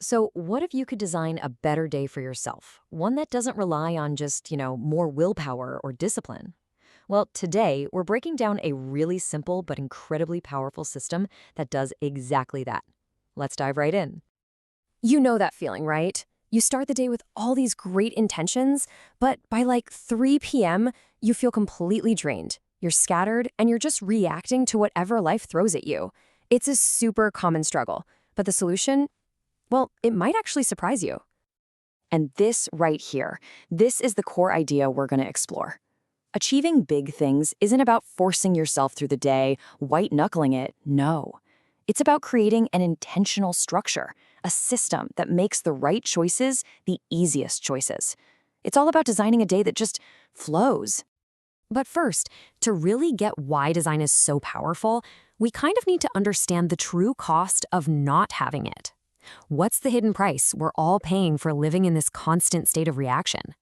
So, what if you could design a better day for yourself? One that doesn't rely on just, more willpower or discipline? Well, today we're breaking down a really simple but incredibly powerful system that does exactly that. Let's dive right in. You know that feeling, right? You start the day with all these great intentions, but by like 3 p.m., you feel completely drained. You're scattered, and you're just reacting to whatever life throws at you. It's a super common struggle, but the solution, well, it might actually surprise you. And this right here, this is the core idea we're going to explore. Achieving big things isn't about forcing yourself through the day, white-knuckling it, no. It's about creating an intentional structure, a system that makes the right choices the easiest choices. It's all about designing a day that just flows. But first, to really get why design is so powerful, we kind of need to understand the true cost of not having it. What's the hidden price we're all paying for living in this constant state of reaction?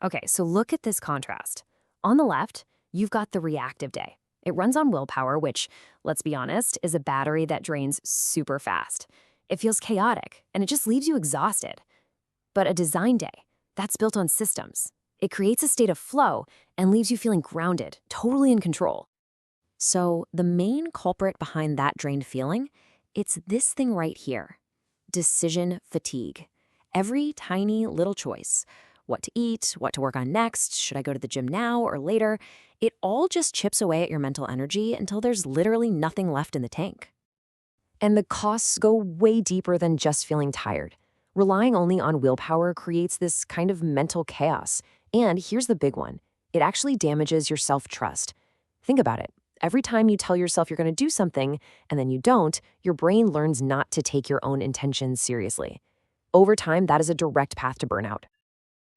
Okay, so look at this contrast. On the left, you've got the reactive day. It runs on willpower, which, let's be honest, is a battery that drains super fast. It feels chaotic, and it just leaves you exhausted. But a design day, that's built on systems. It creates a state of flow and leaves you feeling grounded, totally in control. So the main culprit behind that drained feeling, it's this thing right here. Decision fatigue. Every tiny little choice, what to eat, what to work on next, should I go to the gym now or later, it all just chips away at your mental energy until there's literally nothing left in the tank. And the costs go way deeper than just feeling tired. Relying only on willpower creates this kind of mental chaos. And here's the big one. It actually damages your self-trust. Think about it. Every time you tell yourself you're going to do something and then you don't, your brain learns not to take your own intentions seriously. Over time, that is a direct path to burnout.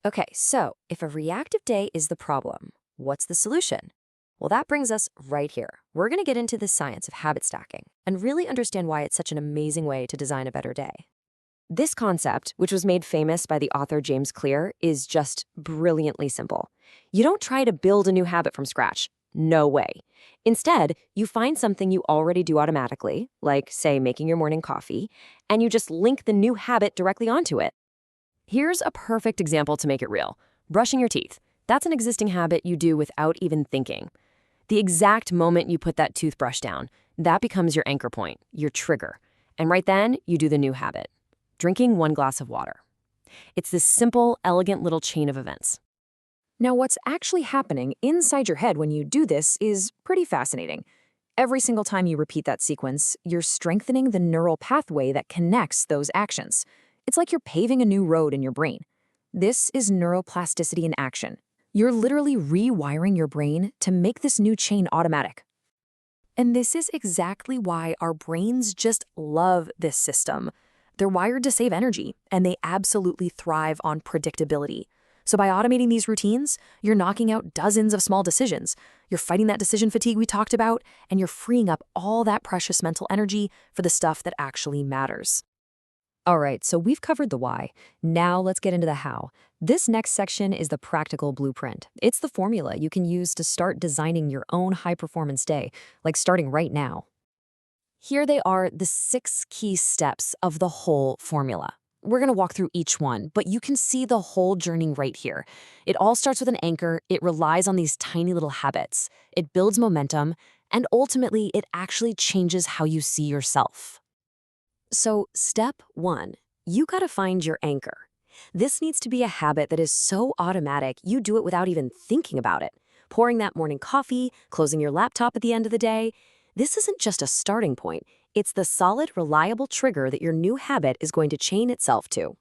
Okay, so if a reactive day is the problem, what's the solution? Well, that brings us right here. We're going to get into the science of habit stacking and really understand why it's such an amazing way to design a better day. This concept, which was made famous by the author James Clear, is just brilliantly simple. You don't try to build a new habit from scratch. No way. Instead, you find something you already do automatically, like, say, making your morning coffee, and you just link the new habit directly onto it. Here's a perfect example to make it real. Brushing your teeth. That's an existing habit you do without even thinking. The exact moment you put that toothbrush down, that becomes your anchor point, your trigger. And right then, you do the new habit. Drinking 1 glass of water. It's this simple, elegant little chain of events. Now, what's actually happening inside your head when you do this is pretty fascinating. Every single time you repeat that sequence, you're strengthening the neural pathway that connects those actions. It's like you're paving a new road in your brain. This is neuroplasticity in action. You're literally rewiring your brain to make this new chain automatic. And this is exactly why our brains just love this system. They're wired to save energy, and they absolutely thrive on predictability. So by automating these routines, you're knocking out dozens of small decisions. You're fighting that decision fatigue we talked about, and you're freeing up all that precious mental energy for the stuff that actually matters. All right, so we've covered the why. Now let's get into the how. This next section is the practical blueprint. It's the formula you can use to start designing your own high-performance day, like starting right now. Here they are, the 6 key steps of the whole formula. We're going to walk through each one, but you can see the whole journey right here. It all starts with an anchor, it relies on these tiny little habits, it builds momentum, and ultimately it actually changes how you see yourself. So step 1, you gotta find your anchor. This needs to be a habit that is so automatic you do it without even thinking about it. Pouring that morning coffee, closing your laptop at the end of the day. This isn't just a starting point. It's the solid, reliable trigger that your new habit is going to chain itself to.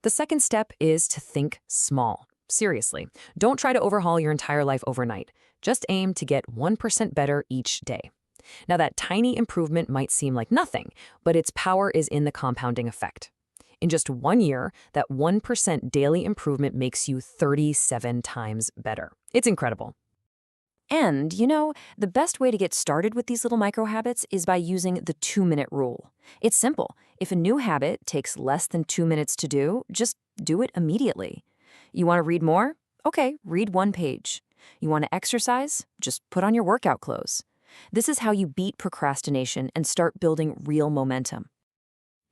The second step is to think small. Seriously, don't try to overhaul your entire life overnight. Just aim to get 1% better each day. Now, that tiny improvement might seem like nothing, but its power is in the compounding effect. In just 1 year, that 1% daily improvement makes you 37 times better. It's incredible. And, the best way to get started with these little micro habits is by using the 2-minute rule. It's simple. If a new habit takes less than 2 minutes to do, just do it immediately. You want to read more? Okay, read 1 page. You want to exercise? Just put on your workout clothes. This is how you beat procrastination and start building real momentum.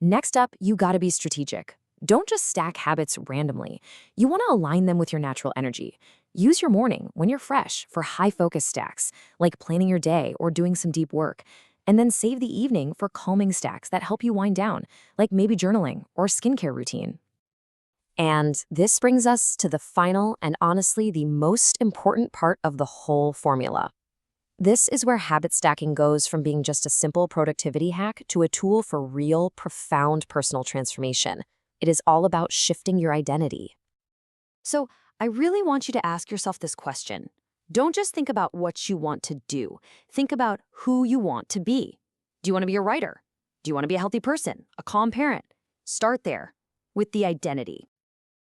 Next up, you gotta be strategic. Don't just stack habits randomly. You wanna align them with your natural energy. Use your morning when you're fresh for high focus stacks, like planning your day or doing some deep work. And then save the evening for calming stacks that help you wind down, like maybe journaling or skincare routine. And this brings us to the final and honestly the most important part of the whole formula. This is where habit stacking goes from being just a simple productivity hack to a tool for real, profound personal transformation. It is all about shifting your identity. So, I really want you to ask yourself this question. Don't just think about what you want to do. Think about who you want to be. Do you want to be a writer? Do you want to be a healthy person, a calm parent? Start there with the identity.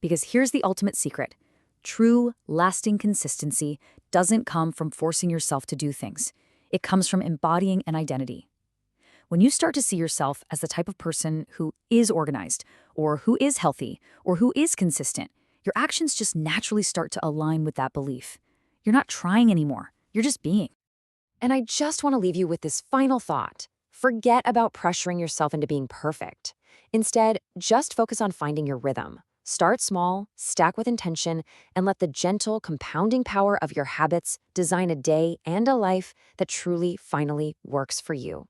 Because here's the ultimate secret. True, lasting consistency doesn't come from forcing yourself to do things. It comes from embodying an identity. When you start to see yourself as the type of person who is organized, or who is healthy, or who is consistent, your actions just naturally start to align with that belief. You're not trying anymore. You're just being. And I just want to leave you with this final thought. Forget about pressuring yourself into being perfect. Instead, just focus on finding your rhythm. Start small, stack with intention, and let the gentle, compounding power of your habits design a day and a life that truly, finally works for you.